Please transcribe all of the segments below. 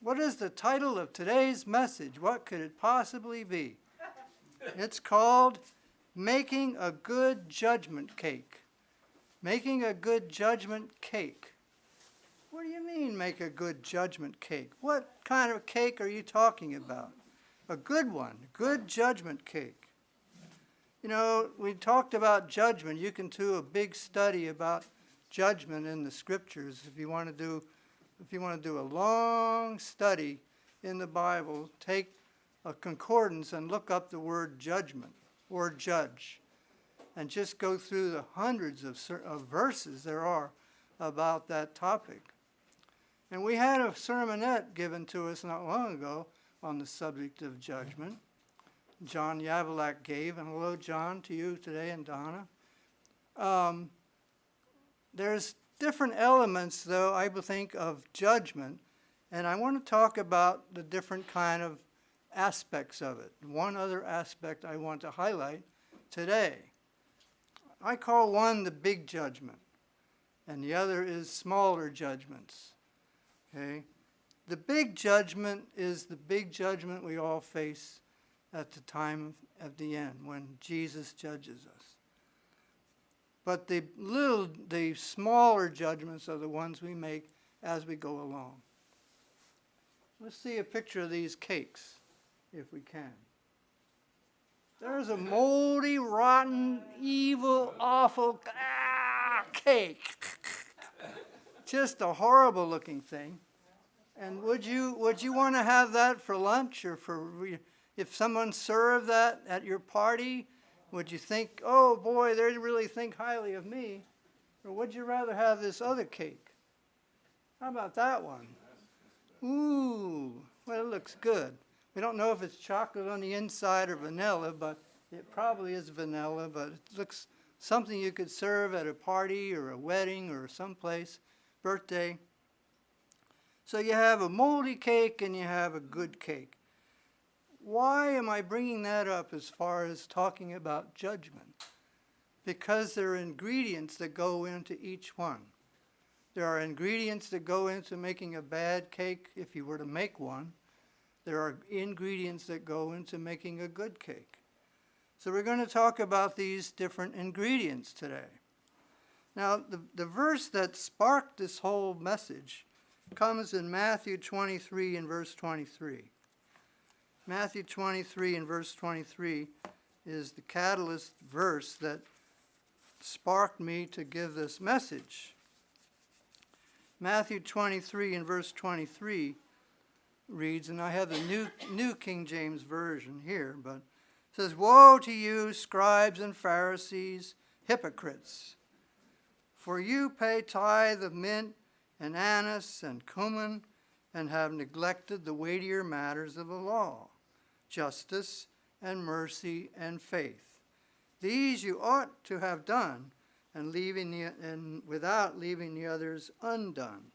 What is the title of today's message? What could it possibly be? It's called Making a Good Judgment Cake. Making a good judgment cake. What do you mean, make a good judgment cake? What kind of cake are you talking about? A good one, good judgment cake. You know, we talked about judgment. You can do a big study about judgment in the scriptures if you want to do a long study in the Bible. Take a concordance and look up the word judgment or judge, and just go through the hundreds of verses there are about that topic. And we had a sermonette given to us not long ago on the subject of judgment. John Yavalak gave, and hello, John, to you today, and Donna. There's different elements, though, I think, of judgment, and I want to talk about the different kind of aspects of it. One other aspect I want to highlight today. I call one the big judgment, and the other is smaller judgments. Okay? The big judgment is the big judgment we all face at the time of the end, when Jesus judges us. But the smaller judgments are the ones we make as we go along. Let's see a picture of these cakes, if we can. There's a moldy, rotten, evil, awful cake. Just a horrible looking thing. And would you want to have that for lunch, or if someone served that at your party, would you think, oh boy, they really think highly of me? Or would you rather have this other cake? How about that one? Ooh, well, it looks good. We don't know if it's chocolate on the inside or vanilla, but it probably is vanilla, but it looks something you could serve at a party or a wedding or someplace, birthday. So you have a moldy cake and you have a good cake. Why am I bringing that up as far as talking about judgment? Because there are ingredients that go into each one. There are ingredients that go into making a bad cake if you were to make one. There are ingredients that go into making a good cake. So we're going to talk about these different ingredients today. Now, the verse that sparked this whole message comes in Matthew 23 and verse 23. Matthew 23 and verse 23 is the catalyst verse that sparked me to give this message. Matthew 23 and verse 23 reads, and I have the New King James Version here, but it says, "Woe to you, scribes and Pharisees, hypocrites! For you pay tithe of mint and anise and cumin, and have neglected the weightier matters of the law, justice and mercy and faith. These you ought to have done, and without leaving the others undone."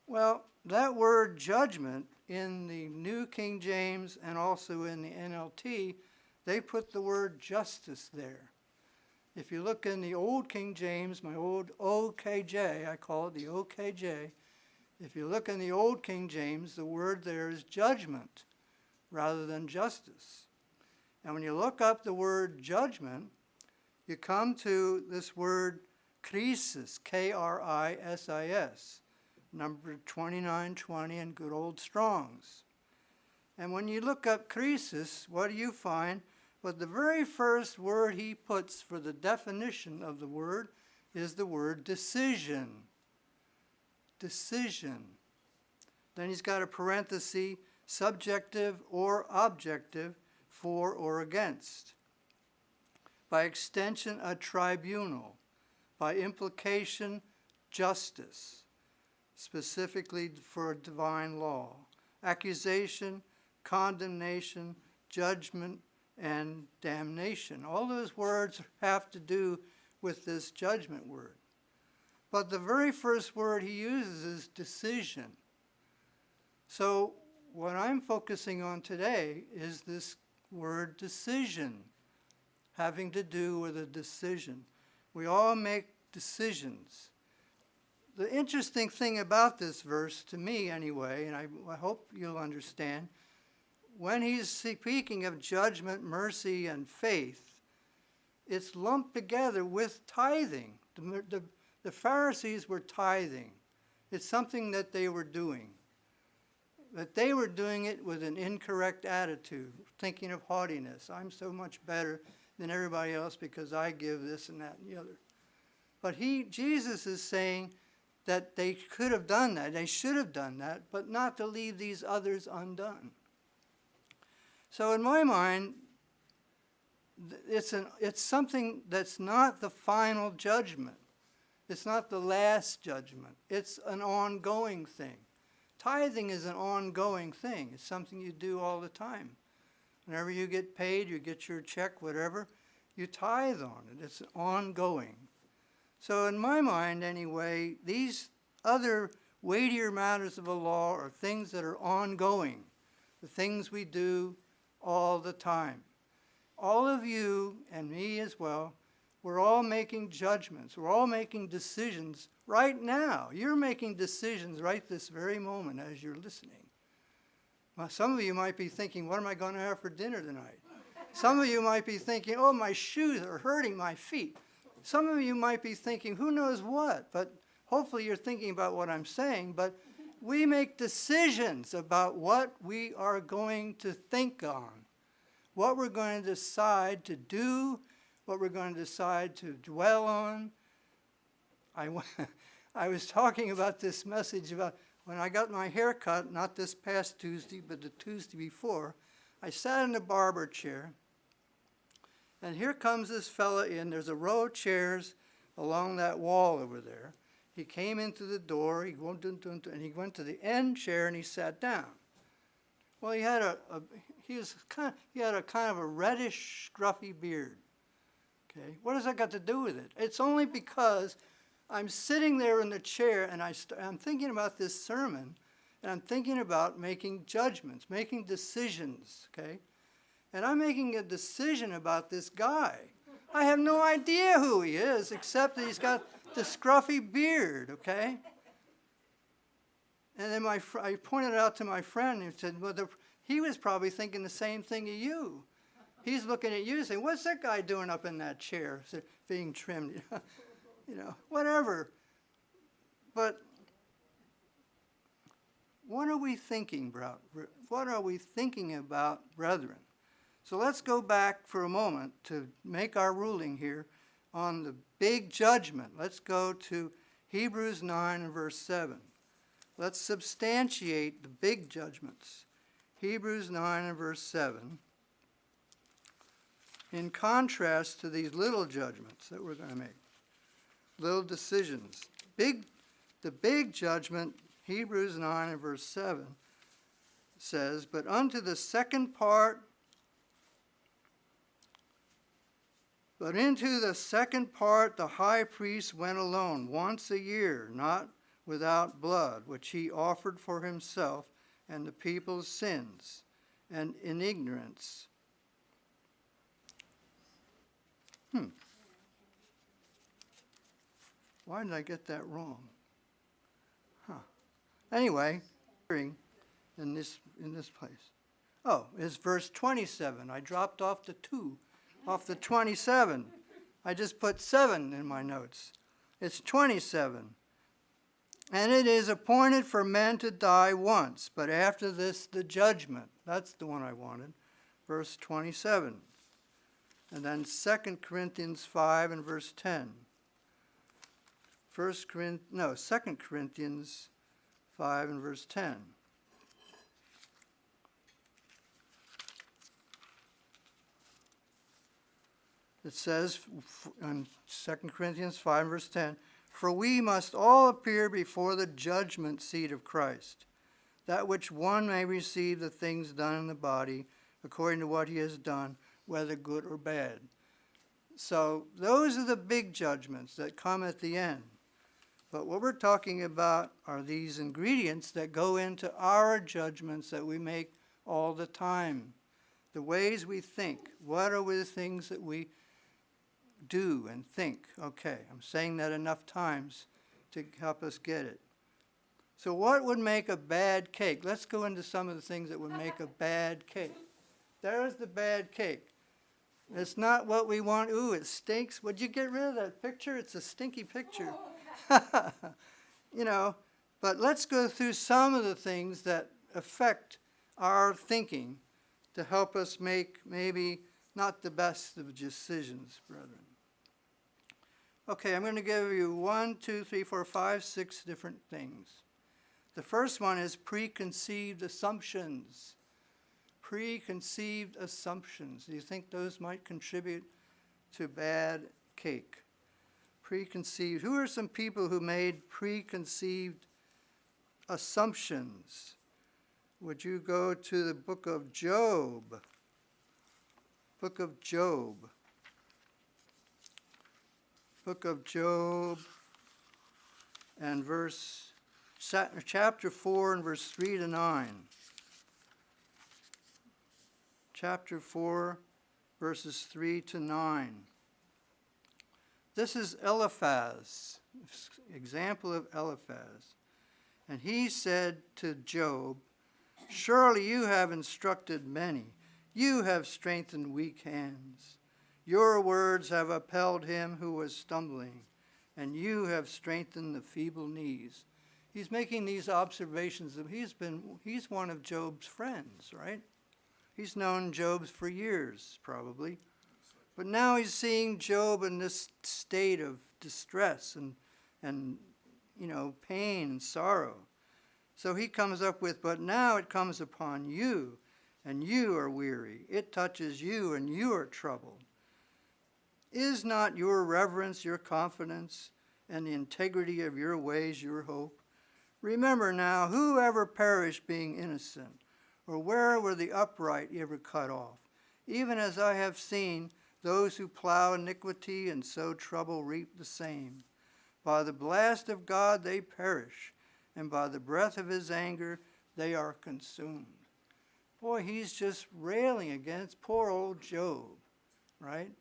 Well, that word judgment in the New King James and also in the NLT, they put the word justice there. If you look in the Old King James, my old OKJ, I call it the OKJ. If you look in the Old King James, the word there is judgment rather than justice. And when you look up the word judgment, you come to this word krisis, K-R-I-S-I-S, number 2920 in good old Strong's. And when you look up krisis, what do you find? But the very first word he puts for the definition of the word is the word decision. Decision. Then he's got a parenthesis, subjective or objective, for or against. By extension, a tribunal. By implication, justice, specifically for divine law. Accusation, condemnation, judgment, and damnation. All those words have to do with this judgment word. But the very first word he uses is decision. So what I'm focusing on today is this word decision, having to do with a decision. We all make decisions. the interesting thing about this verse, to me anyway, and I hope you'll understand, when he's speaking of judgment, mercy, and faith, it's lumped together with tithing. The Pharisees were tithing. It's something that they were doing. But they were doing it with an incorrect attitude, thinking of haughtiness. I'm so much better than everybody else because I give this and that and the other. But Jesus is saying that they could have done that, they should have done that, but not to leave these others undone. So in my mind, it's something that's not the final judgment. It's not the last judgment. It's an ongoing thing. Tithing is an ongoing thing. It's something you do all the time. Whenever you get paid, you get your check, whatever, you tithe on it. It's ongoing. So in my mind, anyway, these other weightier matters of the law are things that are ongoing, the things we do all the time. All of you, and me as well, we're all making judgments. We're all making decisions right now. You're making decisions right this very moment as you're listening. Well, some of you might be thinking, what am I going to have for dinner tonight? Some of you might be thinking, oh, my shoes are hurting my feet. Some of you might be thinking, who knows what? But hopefully you're thinking about what I'm saying. But we make decisions about what we are going to think on, what we're going to decide to do, what we're going to decide to dwell on. I was talking about this message about when I got my hair cut, not this past Tuesday, but the Tuesday before. I sat in the barber chair, and here comes this fella in. There's a row of chairs along that wall over there. He came into the door, and he went to the end chair and he sat down. Well, he had a kind of a reddish, scruffy beard. Okay, what has that got to do with it? It's only because I'm sitting there in the chair and I'm thinking about this sermon, and I'm thinking about making judgments, making decisions. Okay, and I'm making a decision about this guy. I have no idea who he is, except that he's got the scruffy beard, okay? And then I pointed out to my friend and said, well, he was probably thinking the same thing of you. He's looking at you saying, what's that guy doing up in that chair, being trimmed? Whatever. But what are we thinking about? What are we thinking about, brethren? So let's go back for a moment to make our ruling here on the big judgment. Let's go to Hebrews 9 and verse 7. Let's substantiate the big judgments. Hebrews 9 and verse 7. In contrast to these little judgments that we're going to make, little decisions. The big judgment, Hebrews 9 and verse 7, says, but into the second part the high priest went alone once a year, not without blood, which he offered for himself and the people's sins, and in ignorance. Why did I get that wrong? Anyway, in this place. Oh, it's verse 27. I dropped off the 2, off the 27. I just put 7 in my notes. It's 27. And it is appointed for men to die once, but after this the judgment. That's the one I wanted. Verse 27. And then 2 Corinthians 5 and verse 10. 2 Corinthians 5 and verse 10. It says in 2 Corinthians 5 and verse 10, for we must all appear before the judgment seat of Christ, that which one may receive the things done in the body according to what he has done, whether good or bad. So those are the big judgments that come at the end. But what we're talking about are these ingredients that go into our judgments that we make all the time. The ways we think. What are the things that we do and think? Okay, I'm saying that enough times. to help us get it. So what would make a bad cake? Let's go into some of the things that would make a bad cake. There's the bad cake. It's not what we want. Ooh, it stinks. Would you get rid of that picture? It's a stinky picture. You know, but let's go through some of the things that affect our thinking to help us make maybe not the best of decisions, brethren. Okay, I'm going to give you 1, 2, 3, 4, 5, 6 different things. The first one is preconceived assumptions. Preconceived assumptions. Do you think those might contribute to bad cake? Preconceived. Who are some people who made preconceived assumptions? Would you go to the book of Job? Book of Job. Book of Job and chapter 4 and verse 3 to 9. Chapter 4, verses 3 to 9. This is Eliphaz, example of Eliphaz. And he said to Job, "Surely you have instructed many. You have strengthened weak hands. Your words have upheld him who was stumbling, and you have strengthened the feeble knees." He's making these observations. He's one of Job's friends, right? He's known Job for years, probably. But now he's seeing Job in this state of distress and pain and sorrow. So he comes up with, "But now it comes upon you, and you are weary. It touches you, and you are troubled. Is not your reverence your confidence, and the integrity of your ways your hope? Remember now, who ever perished being innocent? Or where were the upright ever cut off? Even as I have seen, those who plow iniquity and sow trouble reap the same. By the blast of God they perish, and by the breath of his anger they are consumed." Boy, he's just railing against poor old Job, right?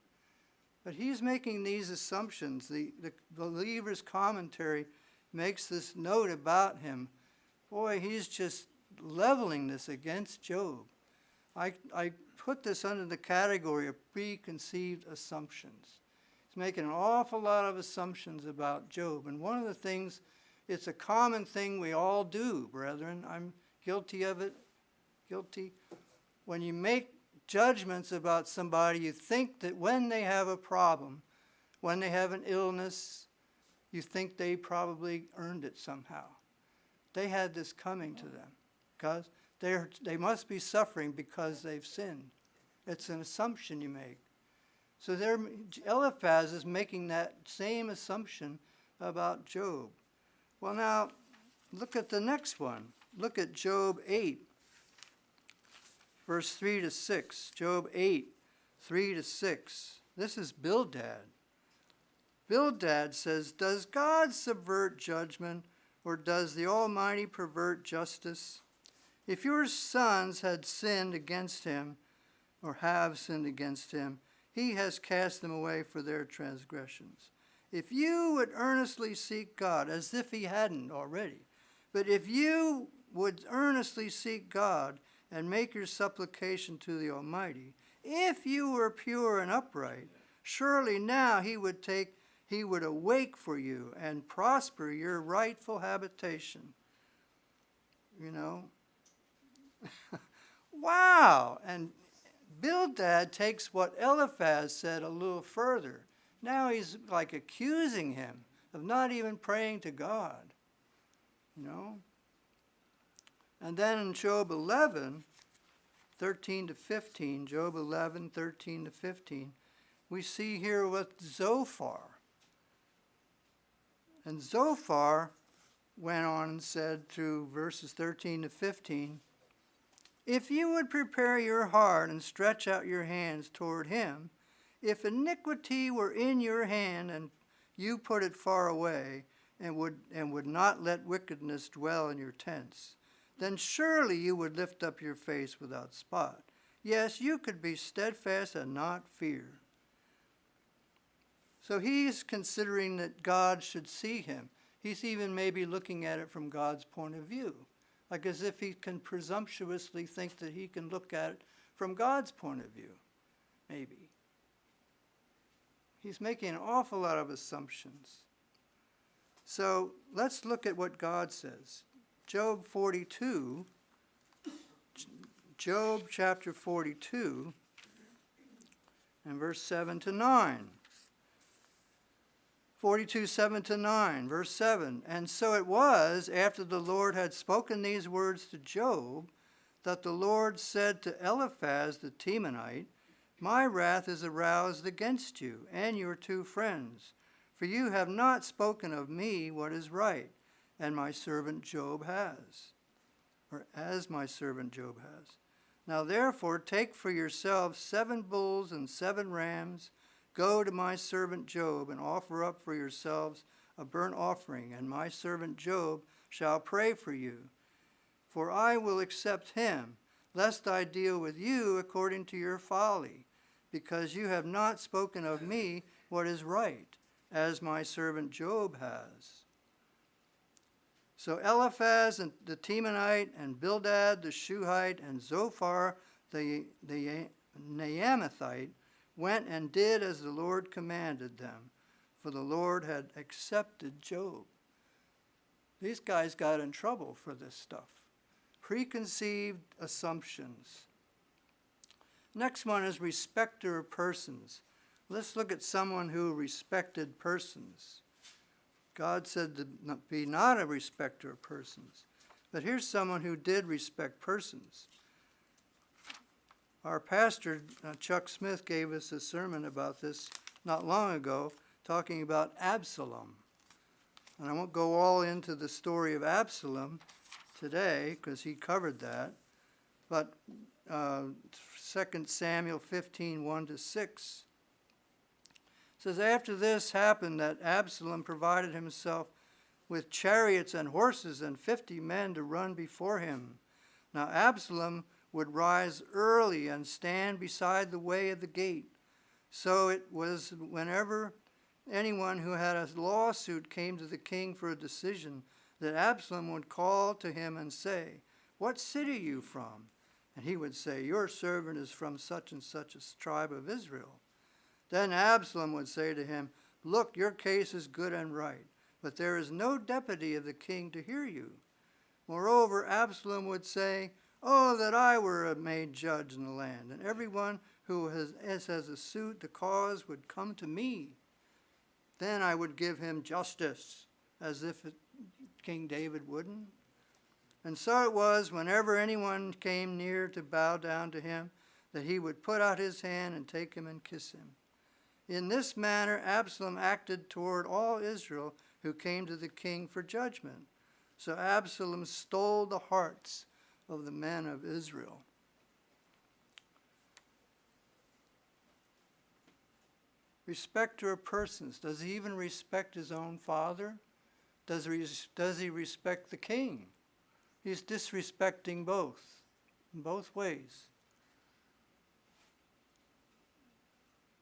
But he's making these assumptions. The believer's commentary makes this note about him. Boy, he's just leveling this against Job. I put this under the category of preconceived assumptions. He's making an awful lot of assumptions about Job. And one of the things, it's a common thing we all do, brethren. I'm guilty of it. Guilty. When you make judgments about somebody, you think that when they have a problem, when they have an illness, you think they probably earned it somehow. They had this coming to them because they must be suffering because they've sinned. It's an assumption you make. So Eliphaz is making that same assumption about Job. Well, now, look at the next one. Look at Job 8. Verse 3 to 6, Job 8, 3 to 6. This is Bildad. Bildad says, "Does God subvert judgment, or does the Almighty pervert justice? If your sons had sinned against him, or have sinned against him, he has cast them away for their transgressions. If you would earnestly seek God," as if he hadn't already, "but if you would earnestly seek God, and make your supplication to the Almighty, if you were pure and upright, surely now he would awake for you and prosper your rightful habitation." You know? Wow! And Bildad takes what Eliphaz said a little further. Now he's like accusing him of not even praying to God. You know? And then in Job 11, 13 to 15, Job 11, 13 to 15, we see here with Zophar. And Zophar went on and said through verses 13 to 15, "If you would prepare your heart and stretch out your hands toward him, if iniquity were in your hand and you put it far away and would not let wickedness dwell in your tents, then surely you would lift up your face without spot. Yes, you could be steadfast and not fear." So he's considering that God should see him. He's even maybe looking at it from God's point of view, like as if he can presumptuously think that he can look at it from God's point of view, maybe. He's making an awful lot of assumptions. So let's look at what God says. Job 42, Job chapter 42, and verse 7 to 9. 42, 7 to 9, verse 7. And so it was, after the Lord had spoken these words to Job, that the Lord said to Eliphaz the Temanite, My wrath is aroused against you and your two friends, for you have not spoken of me what is right, and my servant Job has, or as my servant Job has. Now therefore take for yourselves 7 bulls and 7 rams. Go to my servant Job and offer up for yourselves a burnt offering, and my servant Job shall pray for you. For I will accept him, lest I deal with you according to your folly, because you have not spoken of me what is right, as my servant Job has. So Eliphaz and the Temanite, and Bildad the Shuhite, and Zophar the Naamathite went and did as the Lord commanded them, for the Lord had accepted Job. These guys got in trouble for this stuff. Preconceived assumptions. Next one is respecter of persons. Let's look at someone who respected persons. God said to be not a respecter of persons. But here's someone who did respect persons. Our pastor, Chuck Smith, gave us a sermon about this not long ago, talking about Absalom. And I won't go all into the story of Absalom today, because he covered that. But 2 Samuel 15, 1-6 says, After this happened, that Absalom provided himself with chariots and horses and 50 men to run before him. Now Absalom would rise early and stand beside the way of the gate. So it was whenever anyone who had a lawsuit came to the king for a decision, that Absalom would call to him and say, What city are you from? And he would say, Your servant is from such and such a tribe of Israel. Then Absalom would say to him, Look, your case is good and right, but there is no deputy of the king to hear you. Moreover, Absalom would say, Oh, that I were made judge in the land, and everyone who has a suit, the cause would come to me. Then I would give him justice, as if King David wouldn't. And so it was, whenever anyone came near to bow down to him, that he would put out his hand and take him and kiss him. In this manner Absalom acted toward all Israel who came to the king for judgment. So Absalom stole the hearts of the men of Israel. Respecter of persons. Does he even respect his own father? Does he respect the king? He's disrespecting both, in both ways.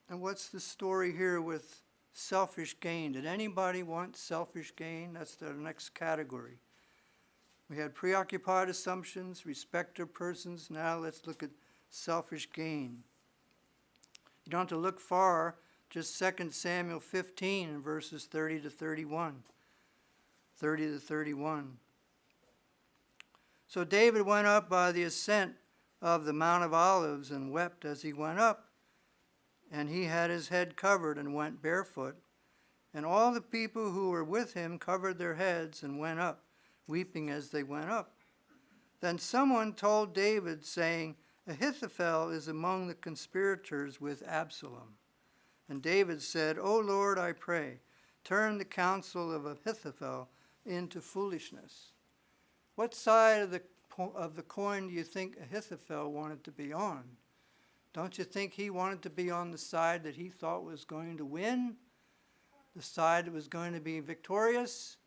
And what's the story here with selfish gain? Did anybody want selfish gain? That's the next category. We had preoccupied assumptions, respect of persons. Now let's look at selfish gain. You don't have to look far, just 2 Samuel 15 and verses 30 to 31. 30 to 31. So David went up by the ascent of the Mount of Olives and wept as he went up. And he had his head covered and went barefoot. And all the people who were with him covered their heads and went up, weeping as they went up. Then someone told David, saying, Ahithophel is among the conspirators with Absalom. And David said, O Lord, I pray, turn the counsel of Ahithophel into foolishness. What side of the coin do you think Ahithophel wanted to be on? Don't you think he wanted to be on the side that he thought was going to win? The side that was going to be victorious?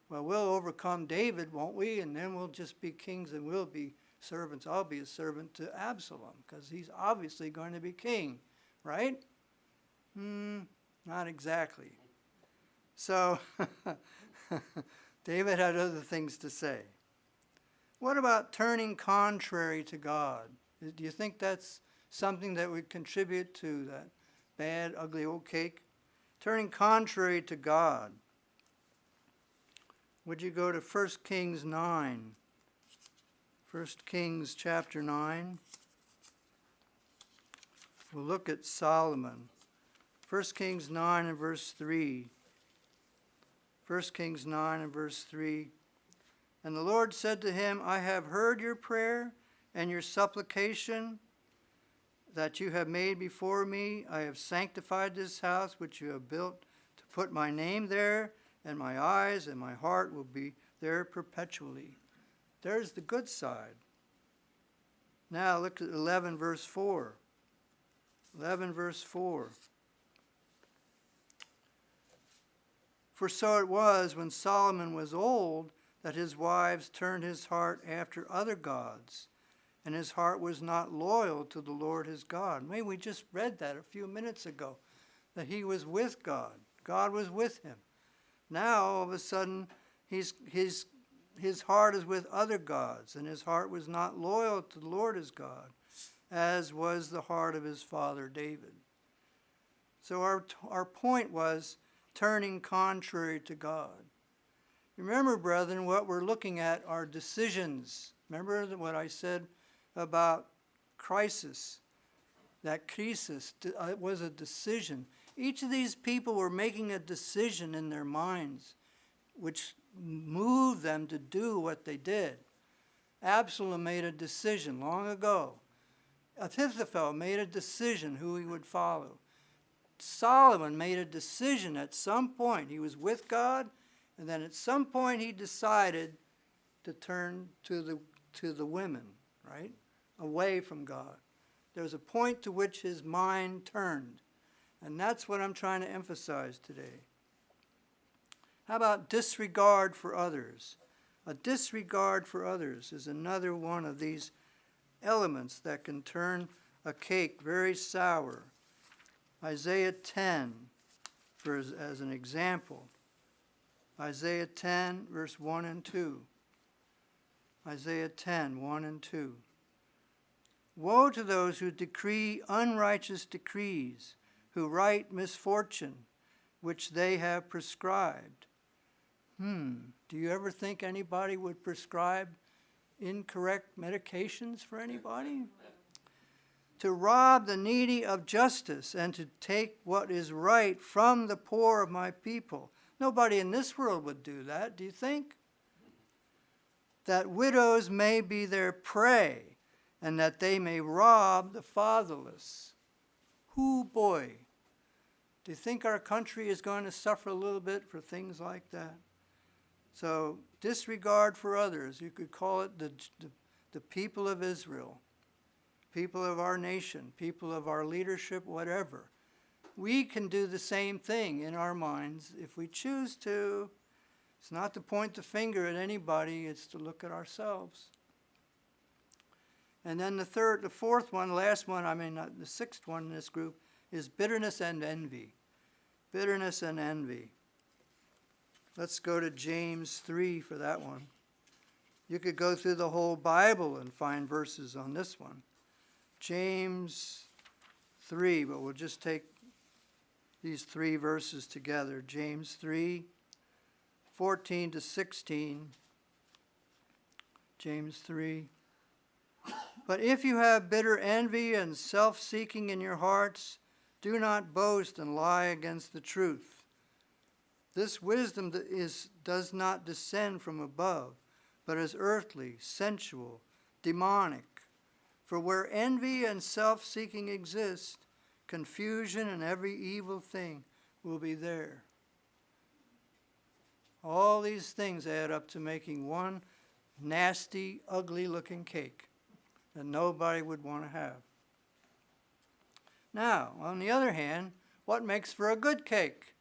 Well, we'll overcome David, won't we? And then we'll just be kings and we'll be servants. I'll be a servant to Absalom because he's obviously going to be king, right? Not exactly. So David had other things to say. What about turning contrary to God? Do you think that's something that would contribute to that bad, ugly old cake? Turning contrary to God. Would you go to 1 Kings 9? 1 Kings chapter 9. We'll look at Solomon. 1 Kings 9 and verse 3. 1 Kings 9 and verse 3. And the Lord said to him, I have heard your prayer and your supplication that you have made before me. I have sanctified this house which you have built to put my name there, and my eyes and my heart will be there perpetually. There's the good side. Now look at 11 verse 4. 11 verse 4. For so it was when Solomon was old that his wives turned his heart after other gods, and his heart was not loyal to the Lord his God. Maybe we just read that a few minutes ago, that he was with God. God was with him. Now, all of a sudden, his heart is with other gods, and his heart was not loyal to the Lord his God, as was the heart of his father David. So our point was turning contrary to God. Remember, brethren, what we're looking at are decisions. Remember what I said about crisis? That crisis was a decision. Each of these people were making a decision in their minds, which moved them to do what they did. Absalom made a decision long ago. Ahithophel made a decision who he would follow. Solomon made a decision at some point. He was with God, and then at some point he decided to turn to the women, right? Away from God. There was a point to which his mind turned. And that's what I'm trying to emphasize today. How about disregard for others? A disregard for others is another one of these elements that can turn a cake very sour. Isaiah 10, as an example. Isaiah 10, verse 1 and 2. Isaiah 10, 1 and 2. Woe to those who decree unrighteous decrees, who write misfortune, which they have prescribed. Do you ever think anybody would prescribe incorrect medications for anybody? To rob the needy of justice and to take what is right from the poor of my people. Nobody in this world would do that, do you think? That widows may be their prey and that they may rob the fatherless. Hoo boy. Do you think our country is going to suffer a little bit for things like that? So disregard for others, you could call it the people of Israel, people of our nation, people of our leadership, whatever. We can do the same thing in our minds if we choose to. It's not to point the finger at anybody, it's to look at ourselves. And then the fourth one, the sixth one in this group is bitterness and envy. Bitterness and envy. Let's go to James 3 for that one. You could go through the whole Bible and find verses on this one. James 3, but we'll just take these three verses together. James 3, 14 to 16. James 3. But if you have bitter envy and self-seeking in your hearts, do not boast and lie against the truth. This wisdom does not descend from above, but is earthly, sensual, demonic. For where envy and self-seeking exist, confusion and every evil thing will be there. All these things add up to making one nasty, ugly-looking cake that nobody would want to have. Now, on the other hand, what makes for a good cake?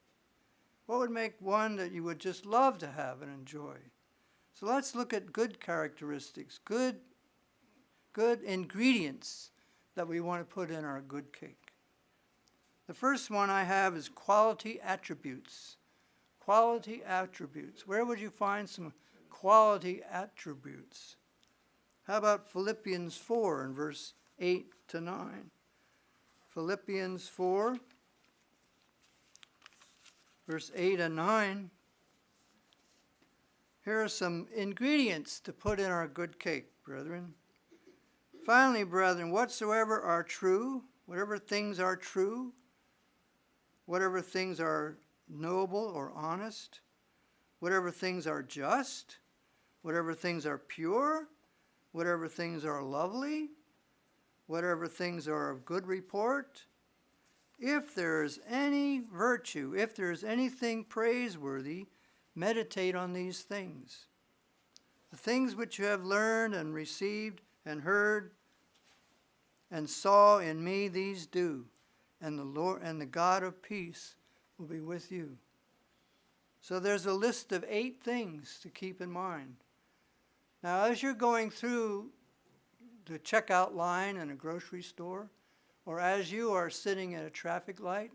What would make one that you would just love to have and enjoy? So let's look at good characteristics, good ingredients that we want to put in our good cake. The first one I have is quality attributes. Quality attributes. Where would you find some quality attributes? How about Philippians 4 and verse 8 to 9? Philippians 4, verse 8 and 9. Here are some ingredients to put in our good cake, brethren. Finally, brethren, whatsoever are true, whatever things are true, whatever things are noble or honest, whatever things are just, whatever things are pure, whatever things are lovely, whatever things are of good report, if there is any virtue, if there is anything praiseworthy, meditate on these things. The things which you have learned and received and heard and saw in me, these do, and the Lord and the God of peace will be with you. So there's a list of 8 things to keep in mind. Now, as you're going through the checkout line in a grocery store, or as you are sitting at a traffic light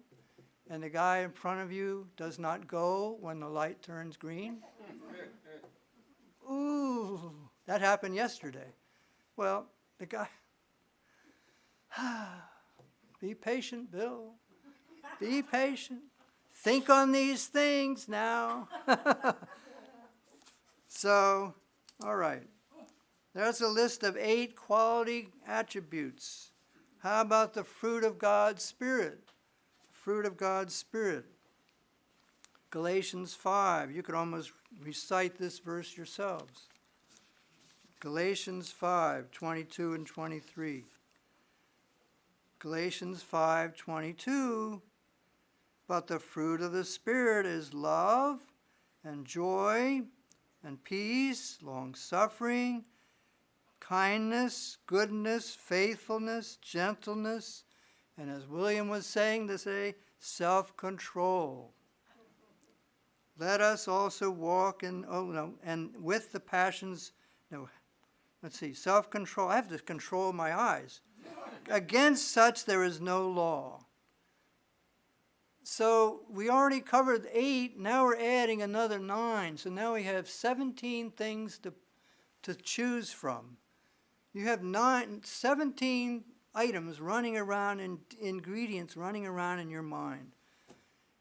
and the guy in front of you does not go when the light turns green. Ooh, that happened yesterday. Well, the guy, be patient, Bill. Be patient. Think on these things now. So, all right. There's a list of 8 quality attributes. How about the fruit of God's Spirit? Fruit of God's Spirit. Galatians 5. You could almost recite this verse yourselves. Galatians 5, 22 and 23. Galatians 5, 22. But the fruit of the Spirit is love and joy and peace, long-suffering, kindness, goodness, faithfulness, gentleness, and as William was saying to say, self-control. Let us also walk in, and with the passions, self-control. I have to control my eyes. Against such there is no law. So we already covered 8, now we're adding another 9. So now we have 17 things to choose from. You have 17 items running around, and ingredients running around in your mind.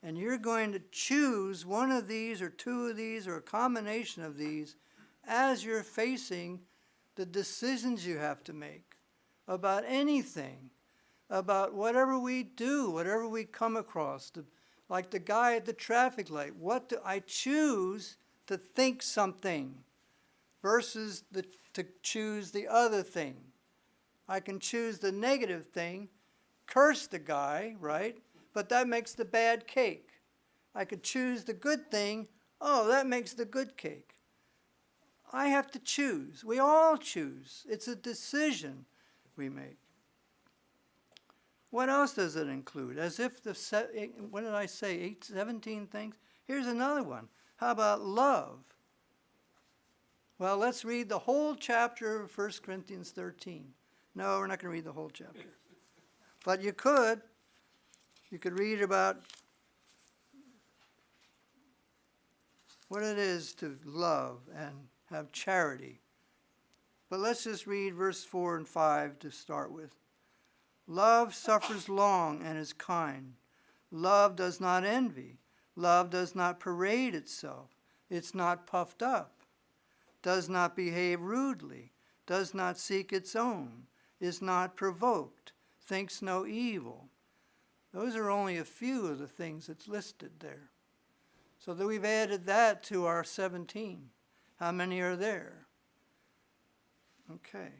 And you're going to choose one of these or 2 of these or a combination of these as you're facing the decisions you have to make about anything, about whatever we do, whatever we come across. Like the guy at the traffic light, what do I choose to think something versus to choose the other thing? I can choose the negative thing, curse the guy, right? But that makes the bad cake. I could choose the good thing. Oh, that makes the good cake. I have to choose. We all choose. It's a decision we make. What else does it include? As if what did I say, 17 things? Here's another one. How about love? Well, let's read the whole chapter of 1 Corinthians 13. No, we're not going to read the whole chapter. But you could. You could read about what it is to love and have charity. But let's just read verse 4 and 5 to start with. Love suffers long and is kind. Love does not envy. Love does not parade itself. It's not puffed up. Does not behave rudely. Does not seek its own. Is not provoked. Thinks no evil. Those are only a few of the things that's listed there. So that we've added that to our 17. How many are there? Okay.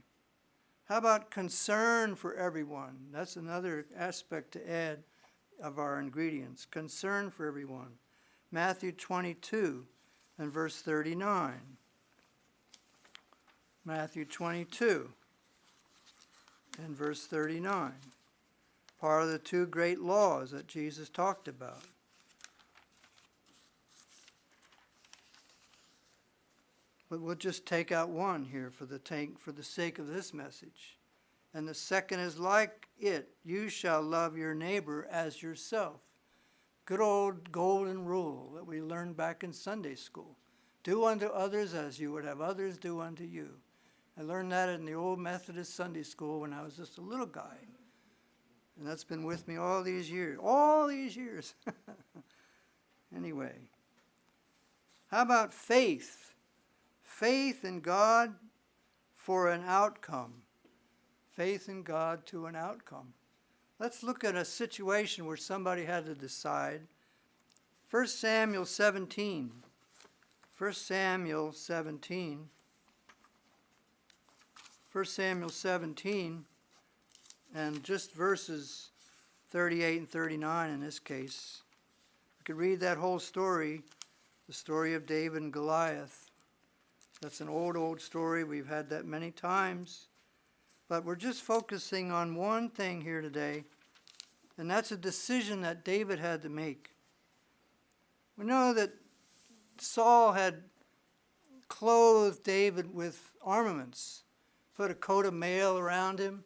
How about concern for everyone? That's another aspect to add of our ingredients. Concern for everyone. Matthew 22 and verse 39. Matthew 22 and verse 39. Part of the 2 great laws that Jesus talked about. But we'll just take out one here for the sake of this message. And the second is like it. You shall love your neighbor as yourself. good old golden rule that we learned back in Sunday school. Do unto others as you would have others do unto you. I learned that in the old Methodist Sunday school when I was just a little guy. And that's been with me all these years. All these years. Anyway. How about faith? Faith in God for an outcome. Faith in God to an outcome. Let's look at a situation where somebody had to decide. 1 Samuel 17. 1 Samuel 17. 1 Samuel 17, and just verses 38 and 39 in this case. We could read that whole story, the story of David and Goliath. That's an old story. We've had that many times. But we're just focusing on one thing here today, and that's a decision that David had to make. We know that Saul had clothed David with armaments, put a coat of mail around him,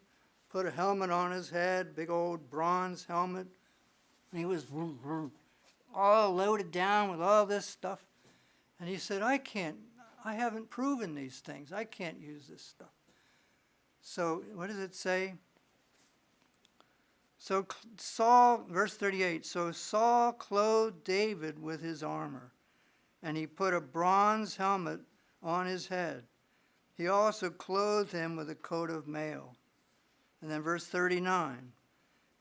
put a helmet on his head, big old bronze helmet. And he was all loaded down with all this stuff. And he said, I haven't proven these things. I can't use this stuff. So what does it say? So Saul, verse 38, so Saul clothed David with his armor, and he put a bronze helmet on his head. He also clothed him with a coat of mail. And then verse 39,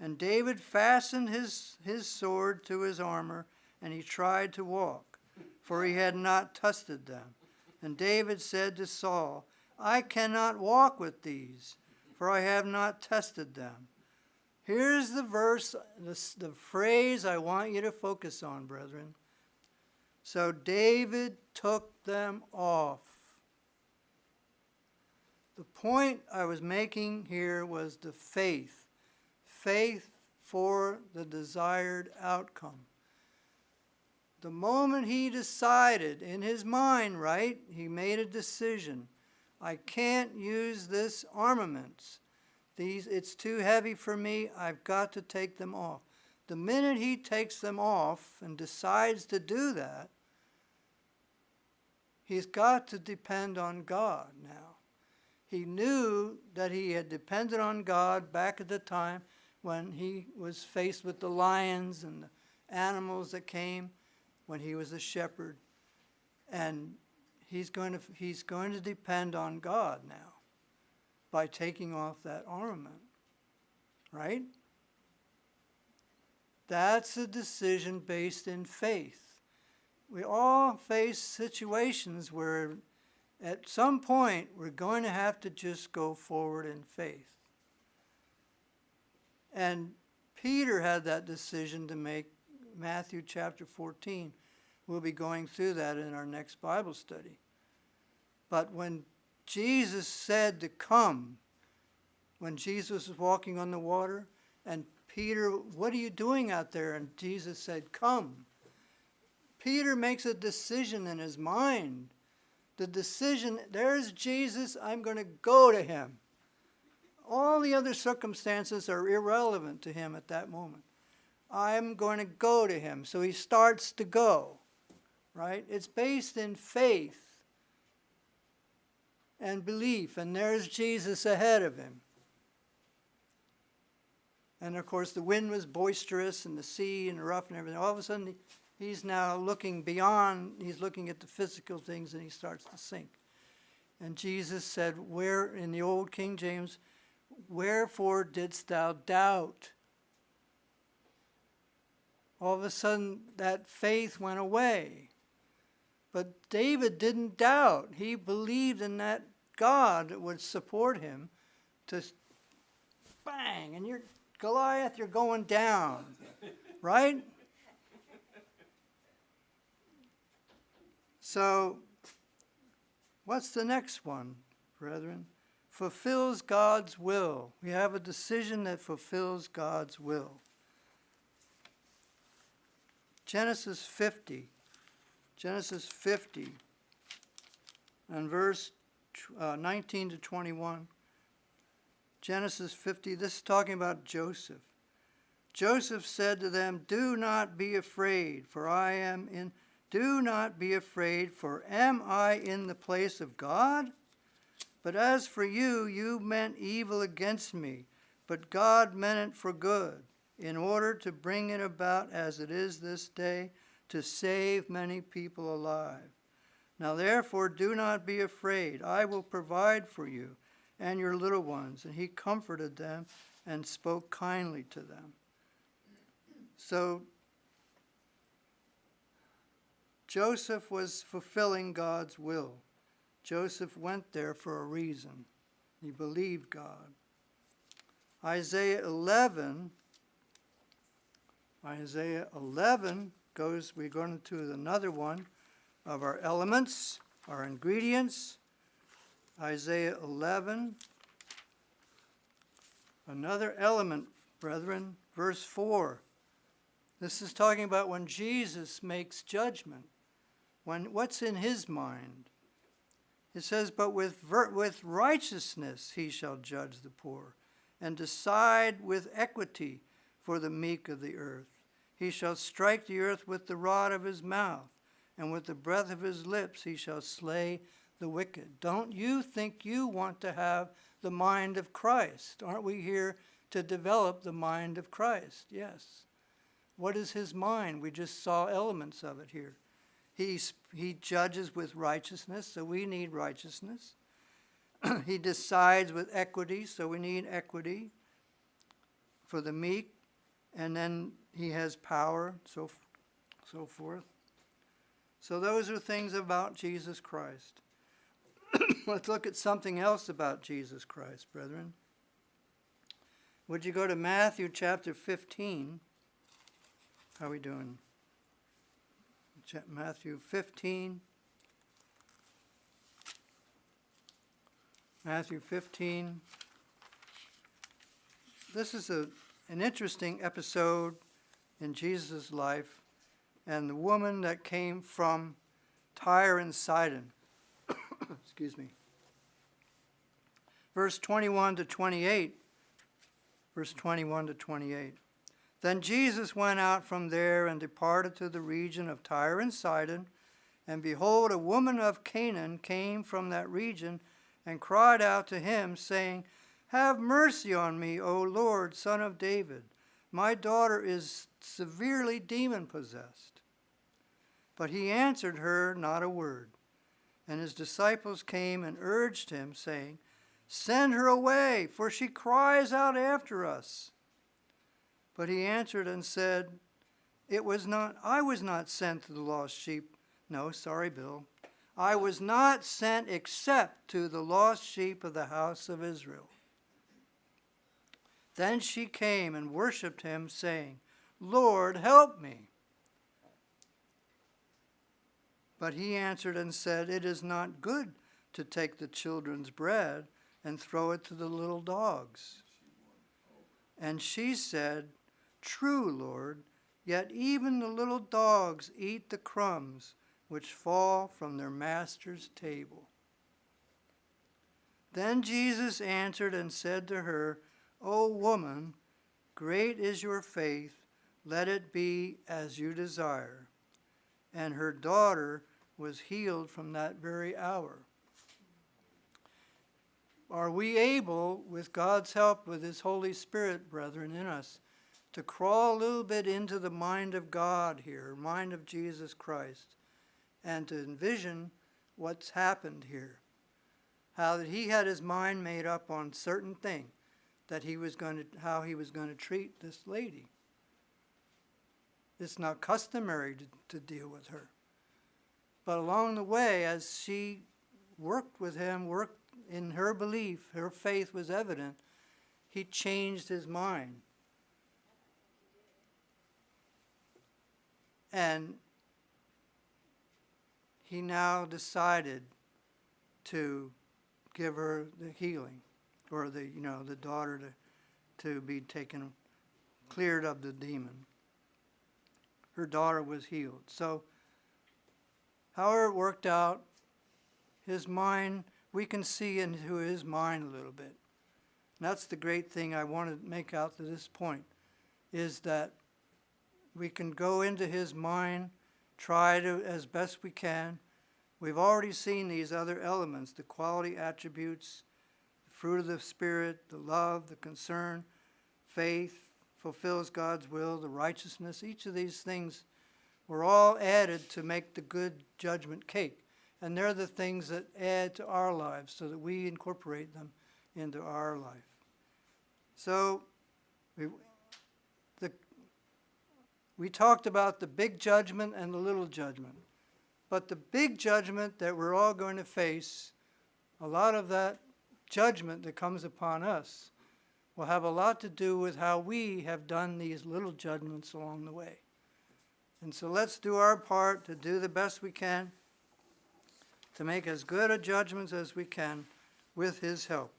and David fastened his sword to his armor, and he tried to walk, for he had not tested them. And David said to Saul, I cannot walk with these, for I have not tested them. Here's the verse, the phrase I want you to focus on, brethren. So David took them off. The point I was making here was the faith. Faith for the desired outcome. The moment he decided in his mind, right, he made a decision. I can't use this armaments. It's too heavy for me. I've got to take them off. The minute he takes them off and decides to do that, he's got to depend on God now. He knew that he had depended on God back at the time when he was faced with the lions and the animals that came when he was a shepherd. And he's going to depend on God now by taking off that armament. Right? That's a decision based in faith. We all face situations where at some point we're going to have to just go forward in faith. And Peter had that decision to make. Matthew chapter 14. We'll be going through that in our next Bible study. But when Jesus said to come, when Jesus was walking on the water, and Peter, what are you doing out there? And Jesus said, come. Peter makes a decision in his mind. The decision, there's Jesus, I'm going to go to him. All the other circumstances are irrelevant to him at that moment. I'm going to go to him. So he starts to go, right? It's based in faith and belief, and there's Jesus ahead of him. And of course the wind was boisterous and the sea and the rough and everything. All of a sudden he's now looking beyond, he's looking at the physical things, and he starts to sink. And Jesus said, where, in the old King James, wherefore didst thou doubt? All of a sudden that faith went away. But David didn't doubt. He believed in that God that would support him to bang, and you're Goliath, you're going down. Right? So, what's the next one, brethren? Fulfills God's will. We have a decision that fulfills God's will. Genesis 50 and verse 19 to 21. Genesis 50, this is talking about Joseph. Joseph said to them, Do not be afraid, for am I in the place of God? But as for you, you meant evil against me, but God meant it for good, in order to bring it about as it is this day, to save many people alive. Now therefore do not be afraid. I will provide for you and your little ones. And he comforted them and spoke kindly to them. So Joseph was fulfilling God's will. Joseph went there for a reason. He believed God. Isaiah 11 goes, we're going to another one of our elements, our ingredients. Isaiah 11, another element, brethren, verse 4. This is talking about when Jesus makes judgment. What's in his mind? It says, But with righteousness he shall judge the poor, and decide with equity for the meek of the earth. He shall strike the earth with the rod of his mouth, and with the breath of his lips he shall slay the wicked. Don't you think you want to have the mind of Christ? Aren't we here to develop the mind of Christ? Yes. What is his mind? We just saw elements of it here. He judges with righteousness, so we need righteousness. He decides with equity, so we need equity for the meek. And then he has power, so forth. So those are things about Jesus Christ. Let's look at something else about Jesus Christ, brethren. Would you go to Matthew chapter 15? How are we doing? Matthew 15. Matthew 15. This is an interesting episode in Jesus' life, and the woman that came from Tyre and Sidon. Excuse me. Verse 21 to 28. Verse 21 to 28. Then Jesus went out from there and departed to the region of Tyre and Sidon. And behold, a woman of Canaan came from that region and cried out to him, saying, Have mercy on me, O Lord, Son of David. My daughter is severely demon-possessed. But he answered her not a word. And his disciples came and urged him, saying, Send her away, for she cries out after us. But he answered and said, I was not sent to the lost sheep. No, sorry, Bill. I was not sent except to the lost sheep of the house of Israel. Then she came and worshipped him, saying, Lord, help me. But he answered and said, It is not good to take the children's bread and throw it to the little dogs. And she said, True, Lord, yet even the little dogs eat the crumbs which fall from their master's table. Then Jesus answered and said to her, O woman, great is your faith, let it be as you desire. And her daughter was healed from that very hour. Are we able, with God's help, with his Holy Spirit, brethren, in us, to crawl a little bit into the mind of God here, mind of Jesus Christ, and to envision what's happened here? How that he had his mind made up on certain thing, that how he was going to treat this lady. It's not customary to deal with her. But along the way, as she worked with him, worked in her belief, her faith was evident, he changed his mind. And he now decided to give her the healing, or the daughter to be cleared of the demon. Her daughter was healed. So, however it worked out, his mind, we can see into his mind a little bit. And that's the great thing I want to make out to this point. is that we can go into his mind, try to, as best we can. We've already seen these other elements, the quality attributes, the fruit of the Spirit, the love, the concern, faith, fulfills God's will, the righteousness. Each of these things were all added to make the good judgment cake. And they're the things that add to our lives so that we incorporate them into our life. So we talked about the big judgment and the little judgment. But the big judgment that we're all going to face, a lot of that judgment that comes upon us will have a lot to do with how we have done these little judgments along the way. And so let's do our part to do the best we can to make as good a judgments as we can with his help.